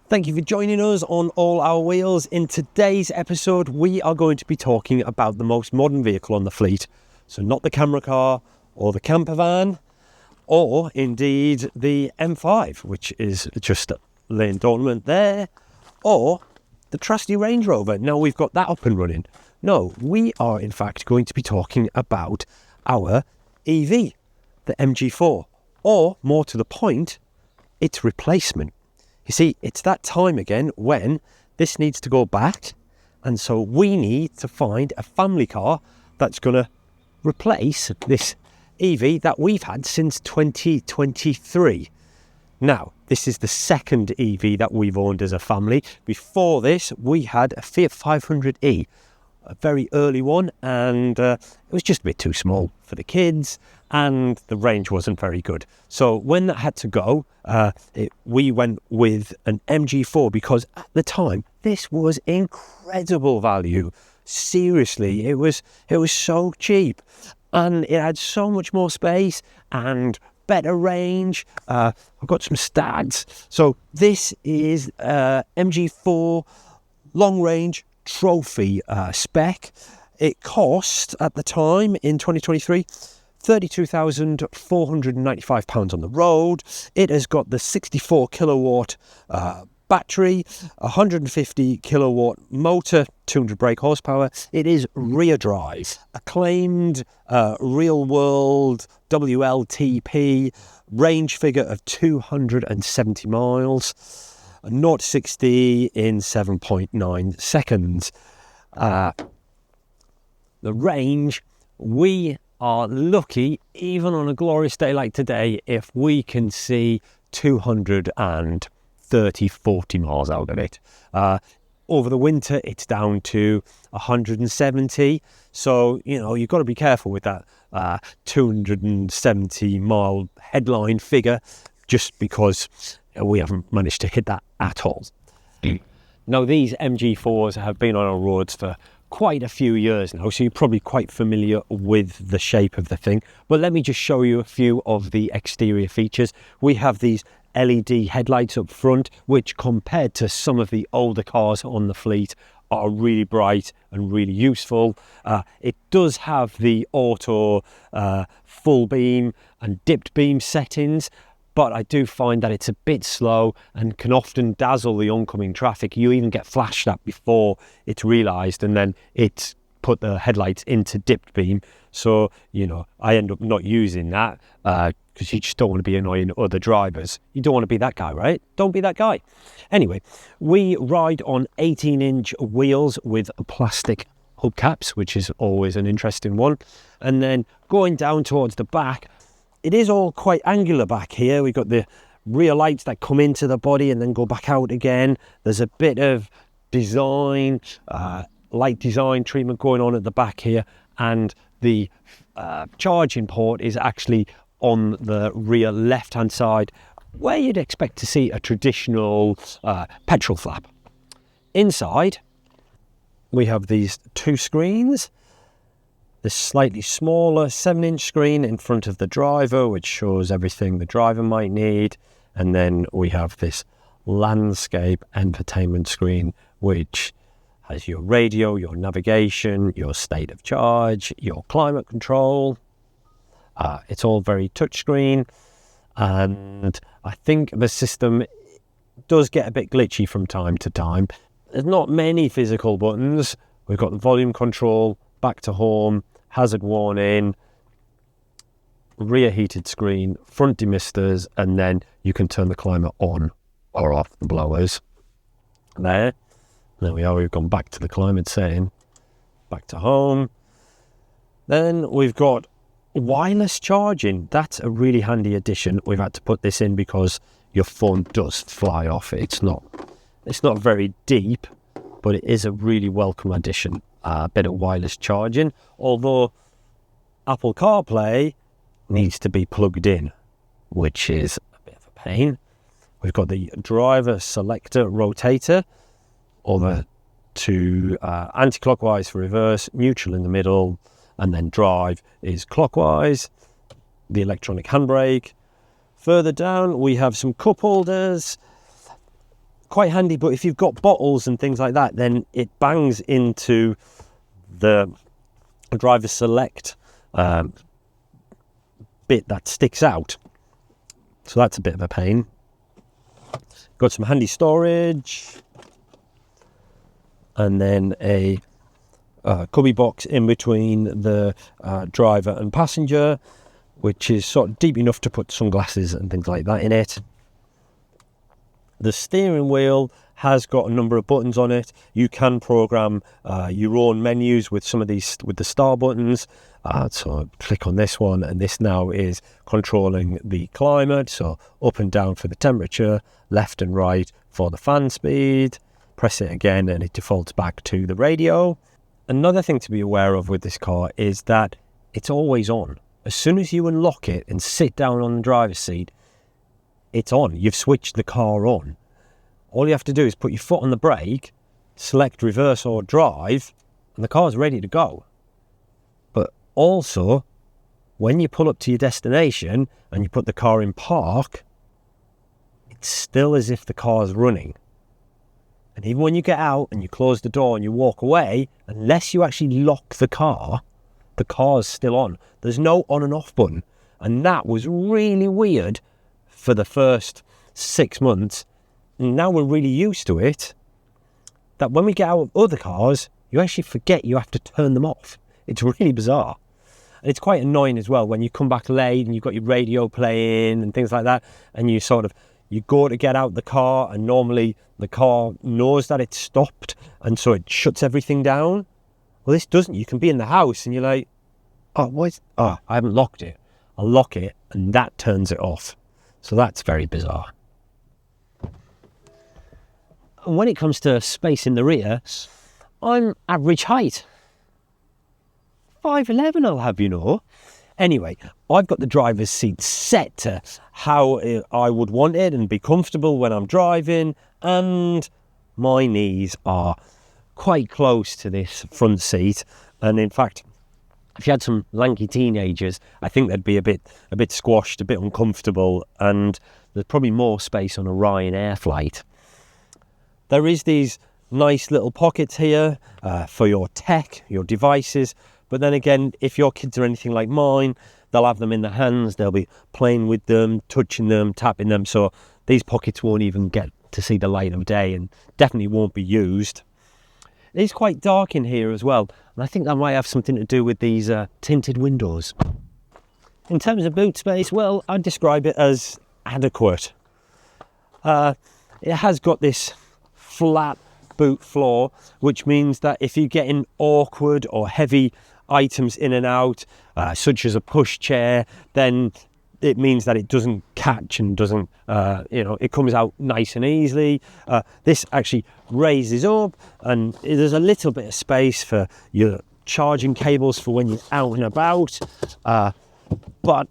Thank you for joining us on All Our Wheels. In today's episode, we are going to be talking about the most modern vehicle on the fleet. So not the camera car or the camper van, or indeed the M5, which is just laying dormant there, or the trusty Range Rover. Now we've got that up and running. No, we are in fact going to be talking about our EV, the MG4, or more to the point, its replacement. You see, it's that time again when this needs to go back, and so we need to find a family car that's going to replace this EV that we've had since 2023. Now, this is the second EV that we've owned as a family. Before this, we had a Fiat 500e, a very early one, and it was just a bit too small for the kids, and the range wasn't very good. So when that had to go, we went with an MG4 because at the time this was incredible value. Seriously, it was so cheap, and it had so much more space and better range. I've got some stats. So this is MG4 long range trophy spec. It cost at the time in 2023 £32,495 on the road. It has got the 64 kilowatt battery, 150 kilowatt motor, 200 brake horsepower. It is rear drive, acclaimed real world WLTP, range figure of 270 miles, 0 to 60 in 7.9 seconds. The range, we are lucky, even on a glorious day like today, if we can see 230-40 miles out of it. Over the winter, it's down to 170. So, you've got to be careful with that 270 mile headline figure, just because we haven't managed to hit that at all. Now, these MG4s have been on our roads for quite a few years now, so you're probably quite familiar with the shape of the thing. But let me just show you a few of the exterior features. We have these LED headlights up front, which compared to some of the older cars on the fleet are really bright and really useful. It does have the auto full beam and dipped beam settings, but I do find that it's a bit slow and can often dazzle the oncoming traffic. You even get flashed at before it's realised, and then it's put the headlights into dipped beam. So, I end up not using that because you just don't want to be annoying other drivers. You don't want to be that guy, right? Don't be that guy. Anyway, we ride on 18-inch wheels with plastic hubcaps, which is always an interesting one. And then going down towards the back, it is all quite angular back here. We've got the rear lights that come into the body and then go back out again. There's a bit of design, light design treatment going on at the back here, and the charging port is actually on the rear left-hand side, where you'd expect to see a traditional petrol flap. Inside, we have these two screens. The slightly smaller 7-inch screen in front of the driver, which shows everything the driver might need. And then we have this landscape entertainment screen, which has your radio, your navigation, your state of charge, your climate control. It's all very touchscreen. And I think the system does get a bit glitchy from time to time. There's not many physical buttons. We've got the volume control, back to home, hazard warning, rear heated screen, front demisters, and then you can turn the climate on or off the blowers. There we are, we've gone back to the climate setting, back to home. Then we've got wireless charging. That's a really handy addition. We've had to put this in because your phone does fly off. It's not very deep, but it is a really welcome addition. A bit of wireless charging, although Apple CarPlay needs to be plugged in, which is a bit of a pain. We've got the driver selector rotator, or the two anti-clockwise for reverse, neutral in the middle, and then drive is clockwise. The electronic handbrake. Further down, we have some cup holders, quite handy. But if you've got bottles and things like that, then it bangs into the driver select bit that sticks out, so that's a bit of a pain. Got some handy storage, and then a cubby box in between the driver and passenger, which is sort of deep enough to put sunglasses and things like that in it. The steering wheel has got a number of buttons on it. You can program your own menus with some of these, with the star buttons. So click on this one, and this now is controlling the climate. So up and down for the temperature, left and right for the fan speed. Press it again and it defaults back to the radio. Another thing to be aware of with this car is that it's always on. As soon as you unlock it and sit down on the driver's seat, it's on. You've switched the car on. All you have to do is put your foot on the brake, select reverse or drive, and the car's ready to go. But also, when you pull up to your destination and you put the car in park, it's still as if the car's running. And even when you get out and you close the door and you walk away, unless you actually lock the car's still on. There's no on and off button. And that was really weird for the first 6 months. And now we're really used to it, that when we get out of other cars, you actually forget you have to turn them off. It's really bizarre. And it's quite annoying as well when you come back late and you've got your radio playing and things like that, and you go to get out the car, and normally the car knows that it's stopped, and so it shuts everything down. Well, this doesn't. You can be in the house and you're like, I haven't locked it. I'll lock it, and that turns it off. So that's very bizarre. And when it comes to space in the rear, I'm average height. 5'11" I'll have you know. Anyway, I've got the driver's seat set to how I would want it and be comfortable when I'm driving, and my knees are quite close to this front seat. And in fact, if you had some lanky teenagers, I think they'd be a bit squashed, a bit uncomfortable, and there's probably more space on a Ryanair flight. There is these nice little pockets here for your tech, your devices. But then again, if your kids are anything like mine, they'll have them in their hands, they'll be playing with them, touching them, tapping them. So these pockets won't even get to see the light of day and definitely won't be used. It is quite dark in here as well, and I think that might have something to do with these tinted windows. In terms of boot space, well, I'd describe it as adequate. It has got this flat boot floor, which means that if you're getting awkward or heavy items in and out, such as a push chair, then it means that it doesn't catch and doesn't, it comes out nice and easily. This actually raises up, and there's a little bit of space for your charging cables for when you're out and about, but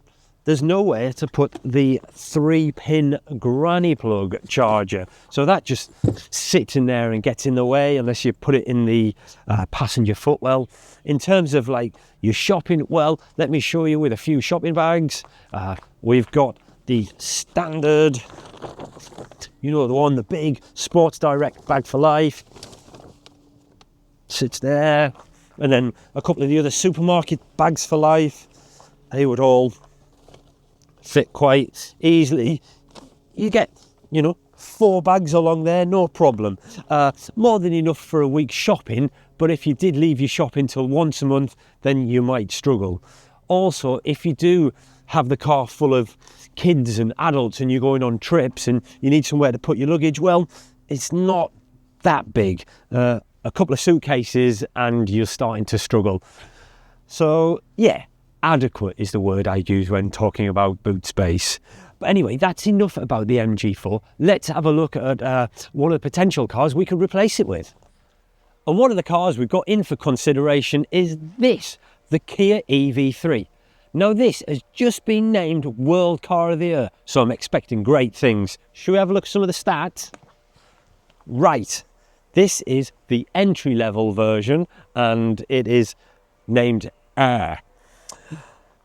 there's nowhere to put the 3-pin granny plug charger. So that just sits in there and gets in the way unless you put it in the passenger footwell. In terms of like your shopping, well, let me show you with a few shopping bags. We've got the standard, the big Sports Direct bag for life. Sits there. And then a couple of the other supermarket bags for life. They would all fit quite easily. You get, 4 bags along there, no problem. More than enough for a week's shopping, but if you did leave your shopping till once a month, then you might struggle. Also, if you do have the car full of kids and adults and you're going on trips and you need somewhere to put your luggage, well, it's not that big. A couple of suitcases and you're starting to struggle. So, yeah. Adequate is the word I use when talking about boot space. But anyway, that's enough about the MG4. Let's have a look at one of the potential cars we could replace it with. And one of the cars we've got in for consideration is this, the Kia EV3. Now this has just been named World Car of the Year, so I'm expecting great things. Should we have a look at some of the stats? Right, this is the entry-level version, and it is named Air.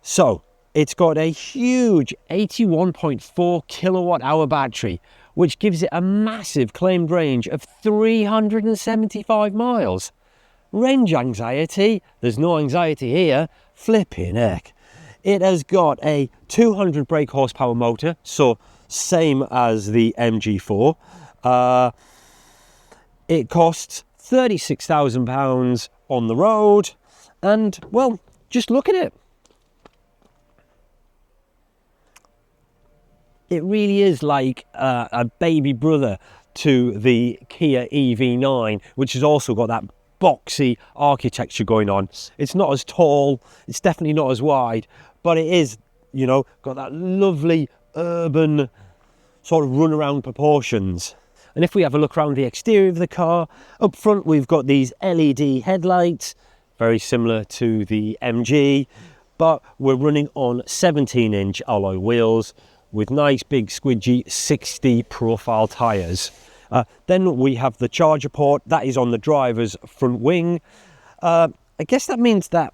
So, it's got a huge 81.4 kilowatt hour battery, which gives it a massive claimed range of 375 miles. Range anxiety, there's no anxiety here, flipping heck. It has got a 200 brake horsepower motor, so same as the MG4. It costs £36,000 on the road, and well, just look at it. It really is like a baby brother to the Kia EV9, which has also got that boxy architecture going on. It's not as tall, it's definitely not as wide, but it is, you know, got that lovely urban sort of run around proportions. And if we have a look around the exterior of the car, up front we've got these LED headlights, very similar to the MG, but we're running on 17-inch alloy wheels with nice big squidgy 60 profile tyres. Then we have the charger port, that is on the driver's front wing. I guess that means that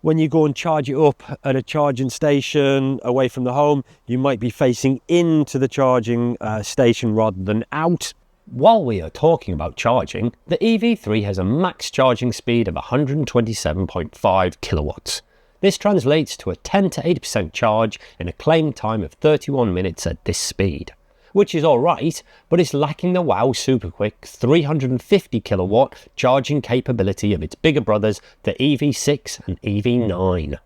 when you go and charge it up at a charging station away from the home, you might be facing into the charging station rather than out. While we are talking about charging, the EV3 has a max charging speed of 127.5 kilowatts. This translates to a 10 to 80% charge in a claimed time of 31 minutes at this speed, which is alright, but it's lacking the wow super quick 350 kilowatt charging capability of its bigger brothers, the EV6 and EV9.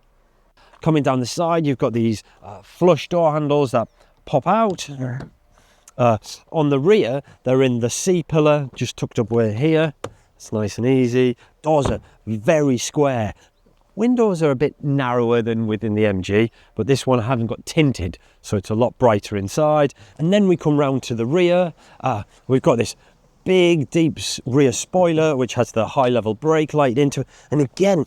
Coming down the side, you've got these flush door handles that pop out. On the rear, they're in the C-pillar, just tucked up way here. It's nice and easy. Doors are very square. Windows are a bit narrower than within the MG, but this one hasn't got tinted, so it's a lot brighter inside. And then we come round to the rear. We've got this big, deep rear spoiler, which has the high-level brake light into it. And again,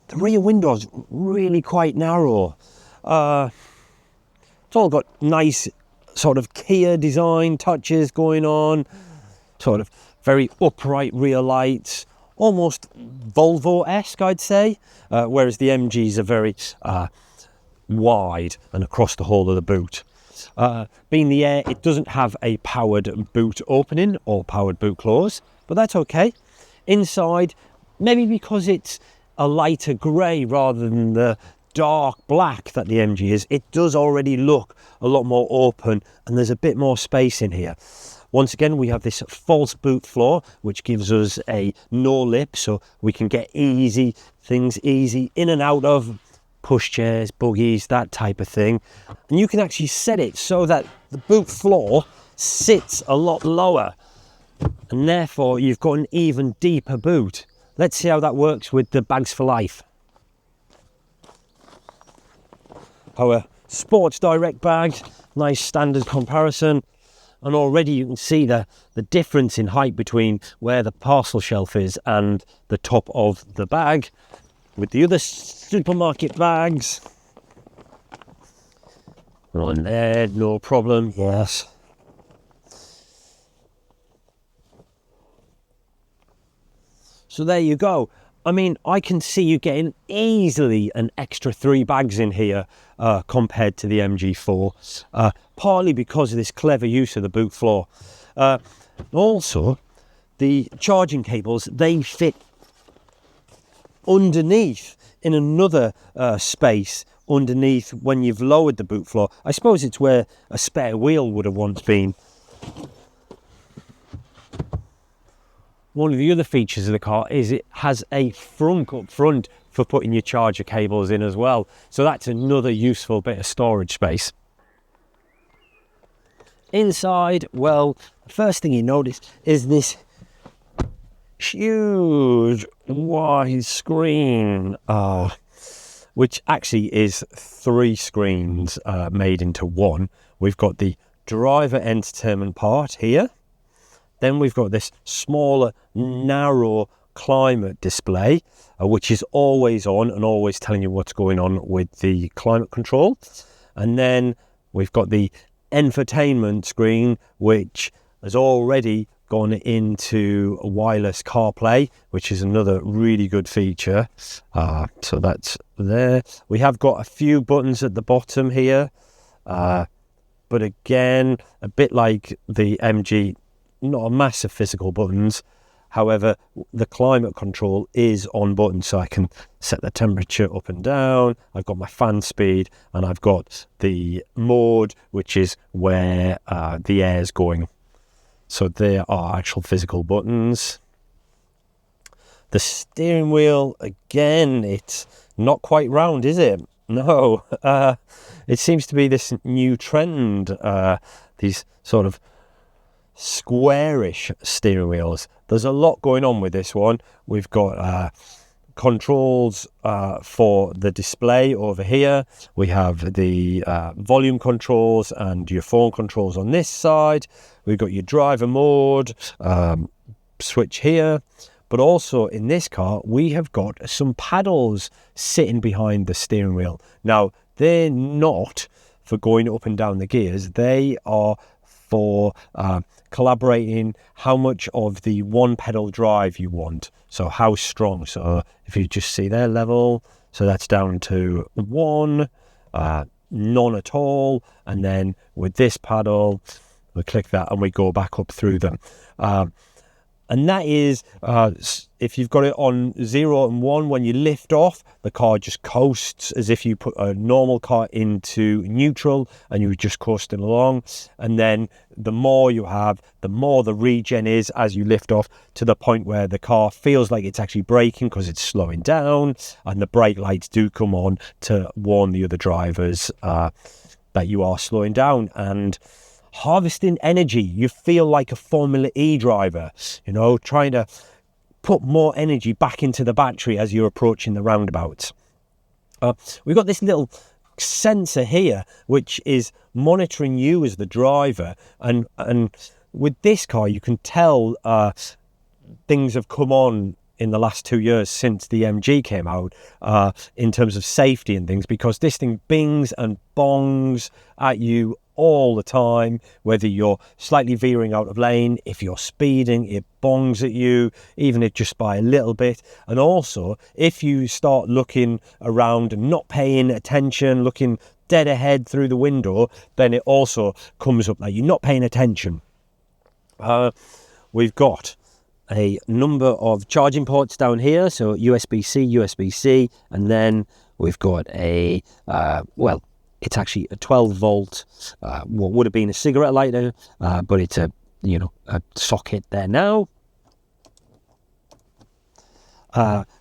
the rear window's really quite narrow. It's all got nice sort of Kia design touches going on, sort of very upright rear lights. Almost Volvo-esque, I'd say, whereas the MGs are very wide and across the whole of the boot. Being the Air, it doesn't have a powered boot opening or powered boot close, but that's okay. Inside, maybe because it's a lighter grey rather than the dark black that the MG is, it does already look a lot more open and there's a bit more space in here. Once again, we have this false boot floor, which gives us a no lip, so we can get things easy in and out of pushchairs, buggies, that type of thing. And you can actually set it so that the boot floor sits a lot lower, and therefore you've got an even deeper boot. Let's see how that works with the bags for life. Our Sports Direct bags, nice standard comparison. And already you can see the difference in height between where the parcel shelf is and the top of the bag. With the other supermarket bags, on there, no problem, yes. So there you go. I mean, I can see you getting easily an extra 3 bags in here compared to the MG4, partly because of this clever use of the boot floor. Also, the charging cables, they fit underneath in another space underneath when you've lowered the boot floor. I suppose it's where a spare wheel would have once been. One of the other features of the car is it has a frunk up front for putting your charger cables in as well. So that's another useful bit of storage space. Inside, well, the first thing you notice is this huge wide screen, which actually is 3 screens made into one. We've got the driver entertainment part here. Then we've got this smaller, narrow climate display, which is always on and always telling you what's going on with the climate control. And then we've got the infotainment screen, which has already gone into a wireless CarPlay, which is another really good feature. So that's there. We have got a few buttons at the bottom here. but again, a bit like the MG, not a massive physical buttons. However, the climate control is on button, so I can set the temperature up and down. I've got my fan speed, and I've got the mode, which is where the air is going. So there are actual physical buttons. The steering wheel, again, it's not quite round, is it? No. It seems to be this new trend, these sort of squarish steering wheels. There's a lot going on with this one. We've got controls for the display over here. We have the volume controls and your phone controls on this side. We've got your driver mode switch here. But also in this car, we have got some paddles sitting behind the steering wheel. Now, they're not for going up and down the gears. They are for collaborating how much of the one pedal drive you want. So how strong. So if you just see their level, so that's down to 1, none at all. And then with this paddle, we click that and we go back up through them. And that is, if you've got it on 0 and 1, when you lift off, the car just coasts as if you put a normal car into neutral and you're just coasting along. And then the more you have, the more the regen is as you lift off, to the point where the car feels like it's actually braking because it's slowing down, and the brake lights do come on to warn the other drivers that you are slowing down. And harvesting energy, you feel like a Formula E driver, you know, trying to put more energy back into the battery as you're approaching the roundabouts. We've got this little sensor here which is monitoring you as the driver, and with this car you can tell things have come on in the last 2 years since the MG came out, in terms of safety and things, because this thing bings and bongs at you all the time, whether you're slightly veering out of lane, if you're speeding, it bongs at you, even if just by a little bit. And also, if you start looking around and not paying attention, looking dead ahead through the window, then it also comes up that you're not paying attention. We've got a number of charging ports down here, so USB-C, USB-C, and then we've got a, well, it's actually a 12 volt, what would have been a cigarette lighter, but it's a, you know, a socket there now.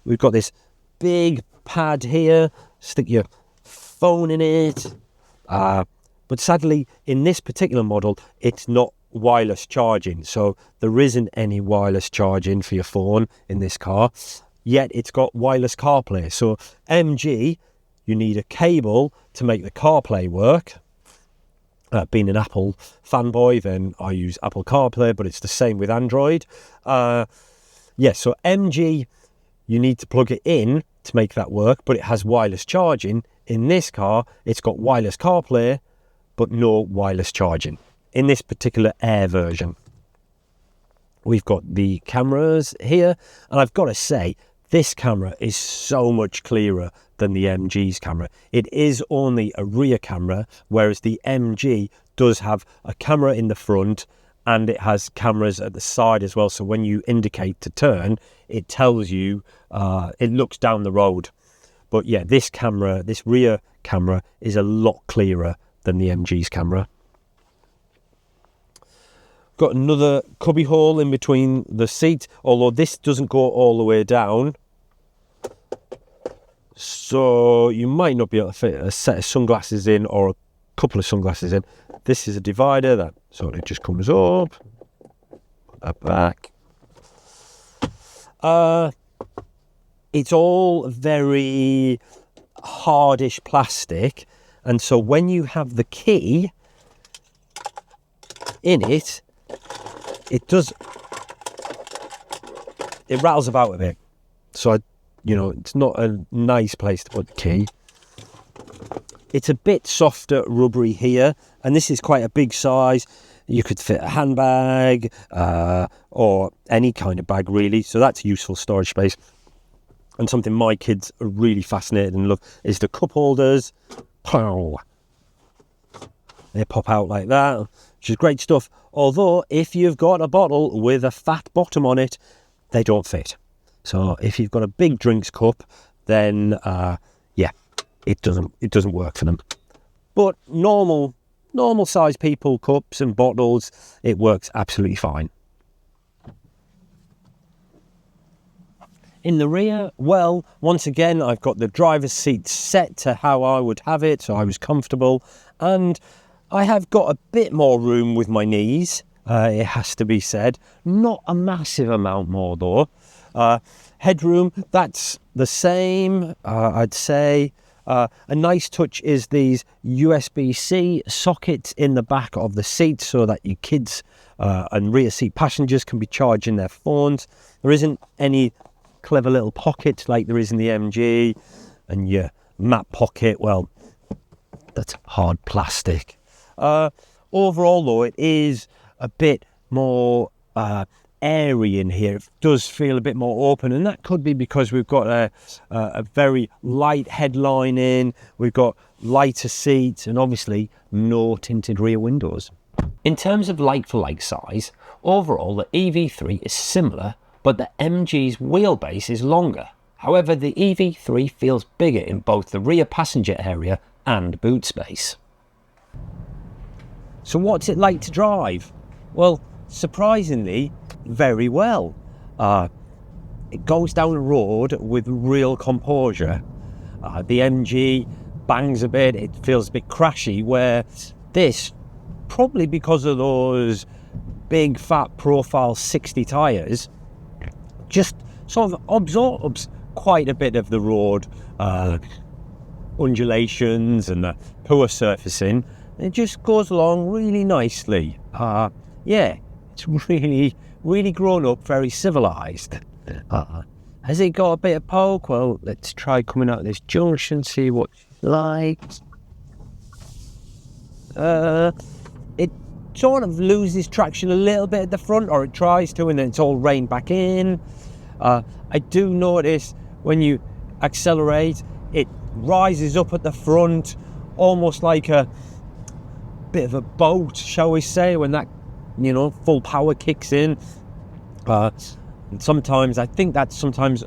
We've got this big pad here, stick your phone in it. But sadly, in this particular model, it's not wireless charging. So there isn't any wireless charging for your phone in this car, yet it's got wireless CarPlay. So MG, you need a cable to make the CarPlay work. Being an Apple fanboy, then I use Apple CarPlay, but it's the same with Android. So MG, you need to plug it in to make that work, but it has wireless charging. In this car, it's got wireless CarPlay, but no wireless charging. In this particular Air version, we've got the cameras here, and I've got to say, this camera is so much clearer than the MG's camera. It is only a rear camera, whereas the MG does have a camera in the front and it has cameras at the side as well. So when you indicate to turn, it tells you, it looks down the road. But yeah, this camera, this rear camera, is a lot clearer than the MG's camera. Got another cubby hole in between the seat, although this doesn't go all the way down. So you might not be able to fit a set of sunglasses in or a couple of sunglasses in. This is a divider that sort of just comes up, back. It's all very hardish plastic, and so when you have the key in it, it rattles about a bit. So it's not a nice place to put the key. It's a bit softer, rubbery here, and this is quite a big size. You could fit a handbag or any kind of bag, really. So that's useful storage space. And something my kids are really fascinated in is the cup holders. Pow! They pop out like that, which is great stuff. Although, if you've got a bottle with a fat bottom on it, they don't fit. So if you've got a big drinks cup, then yeah, it doesn't work for them. But normal size people cups and bottles, it works absolutely fine. In the rear, well, once again, I've got the driver's seat set to how I would have it, so I was comfortable, and I have got a bit more room with my knees, it has to be said. Not a massive amount more though. Headroom, that's the same, I'd say. A nice touch is these USB-C sockets in the back of the seat so that your kids and rear seat passengers can be charging their phones. There isn't any clever little pocket like there is in the MG, and your map pocket, well, that's hard plastic. Overall though, it is a bit more airy in here. It does feel a bit more open, and that could be because we've got a very light headline in, we've got lighter seats, and obviously no tinted rear windows. In terms of like-for-like size, overall the EV3 is similar, but the MG's wheelbase is longer. However, the EV3 feels bigger in both the rear passenger area and boot space. So what's it like to drive? Well, surprisingly, very well. It goes down the road with real composure. The MG bangs a bit, it feels a bit crashy, where this, probably because of those big fat profile 60 tyres, just sort of absorbs quite a bit of the road undulations and the poor surfacing. It just goes along really nicely. Yeah, it's really grown up, very civilized. Has it got a bit of poke? Well, let's try coming out of this junction, see what it's like. It sort of loses traction a little bit at the front, or it tries to, and then it's all reined back in. I do notice when you accelerate, it rises up at the front, almost like a bit of a boat, shall we say, when that, you know, full power kicks in. And sometimes I think that sometimes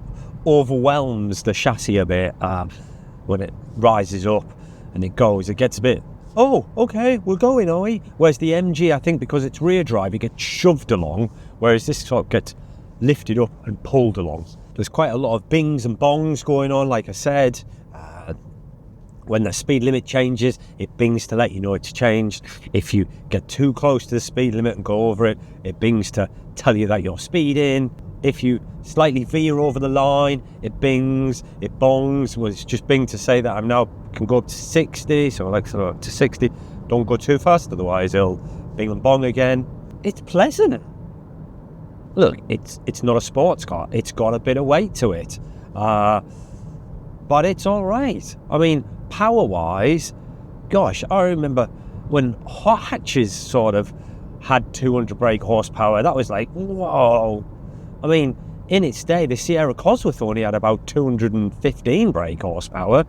overwhelms the chassis a bit when it rises up and it goes. It gets a bit, oh, okay, we're going, are we? Whereas the MG, I think because it's rear drive, it gets shoved along, whereas this sort of gets lifted up and pulled along. There's quite a lot of bings and bongs going on, like I said. When the speed limit changes, it bings to let you know it's changed. If you get too close to the speed limit and go over it, it bings to tell you that you're speeding. If you slightly veer over the line, it bings, it bongs. Well, it's just bing to say that I'm now can go up to 60, so like sort of up to 60. Don't go too fast, otherwise it'll bing and bong again. It's pleasant. Look, it's not a sports car. It's got a bit of weight to it, but it's all right. I mean, power-wise, gosh, I remember when hot hatches sort of had 200 brake horsepower. That was like, whoa. I mean, in its day, the Sierra Cosworth only had about 215 brake horsepower.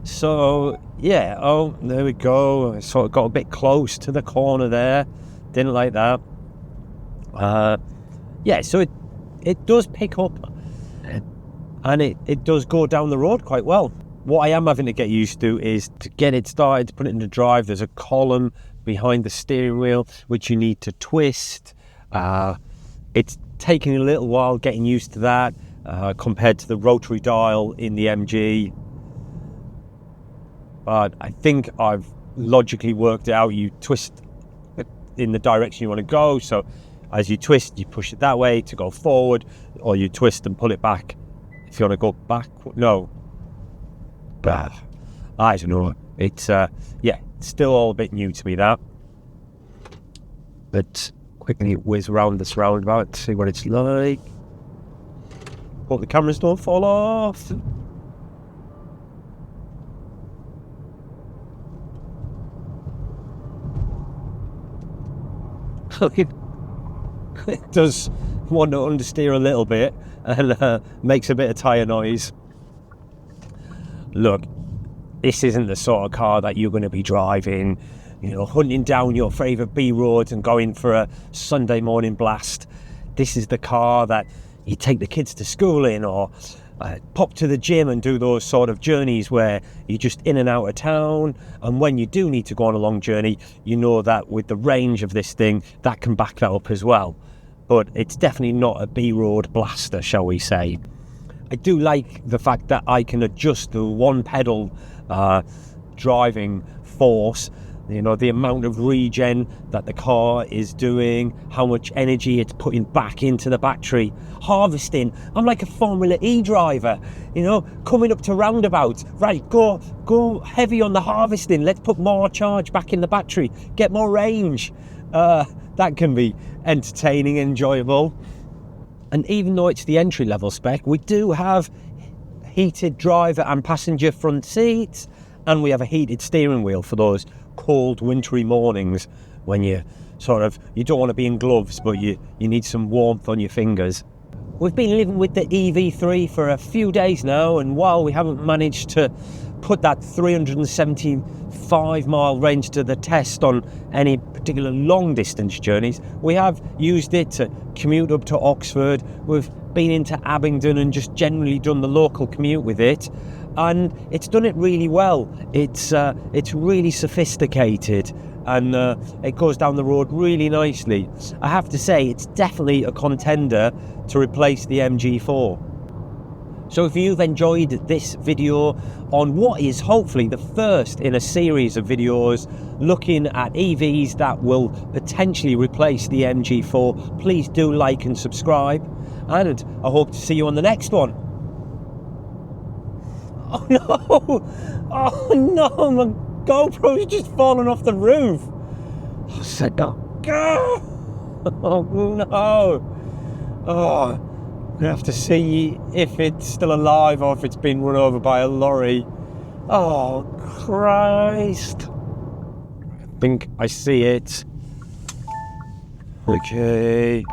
So, yeah, oh, there we go. I sort of got a bit close to the corner there. Didn't like that. Yeah, so it does pick up, and it does go down the road quite well. What I am having to get used to is to get it started, to put it into drive. There's a column behind the steering wheel which you need to twist. It's taking a little while getting used to that compared to the rotary dial in the MG. But I think I've logically worked it out. You twist in the direction you want to go. So as you twist, you push it that way to go forward, or you twist and pull it back if you want to go back. No. I don't know. It's, yeah, it's still all a bit new to me, that. But quickly whiz around this roundabout to see what it's like. Hope the cameras don't fall off. It does want to understeer a little bit and makes a bit of tyre noise. Look, this isn't the sort of car that you're going to be driving you know, hunting down your favourite B roads and going for a Sunday morning blast. This is the car that you take the kids to school in, or pop to the gym and do those sort of journeys where you're just in and out of town. And when you do need to go on a long journey, you know that with the range of this thing, that can back that up as well. But it's definitely not a B-road blaster, shall we say. I do like the fact that I can adjust the one pedal driving force, you know, the amount of regen that the car is doing, how much energy it's putting back into the battery, harvesting. I'm like a Formula E driver, you know, coming up to roundabouts, right, go heavy on the harvesting, let's put more charge back in the battery, get more range. That can be entertaining, enjoyable. And even though it's the entry level spec, we do have heated driver and passenger front seats, and we have a heated steering wheel for those cold wintry mornings when you don't want to be in gloves, but you need some warmth on your fingers. We've been living with the EV3 for a few days now, and while we haven't managed to put that 375 mile range to the test on any particular long distance journeys, we have used it to commute up to Oxford. We've been into Abingdon and just generally done the local commute with it, and it's done it really well. It's really sophisticated, and it goes down the road really nicely. I have to say, it's definitely a contender to replace the MG4. So if you've enjoyed this video on what is hopefully the first in a series of videos looking at EVs that will potentially replace the MG4, please do like and subscribe, and I hope to see you on the next one. Oh no! Oh no! My GoPro's just fallen off the roof! I said no. Oh no! Oh, I'm gonna have to see if it's still alive or if it's been run over by a lorry. Oh Christ! I think I see it. Okay.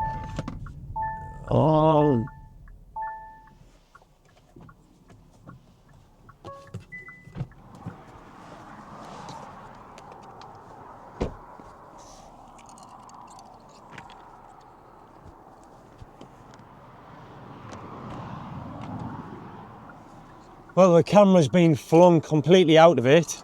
Oh. Well, the camera's been flung completely out of it.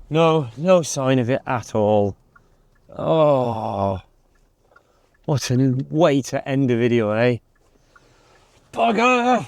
No sign of it at all. Oh, what a way to end the video, eh? Bugger!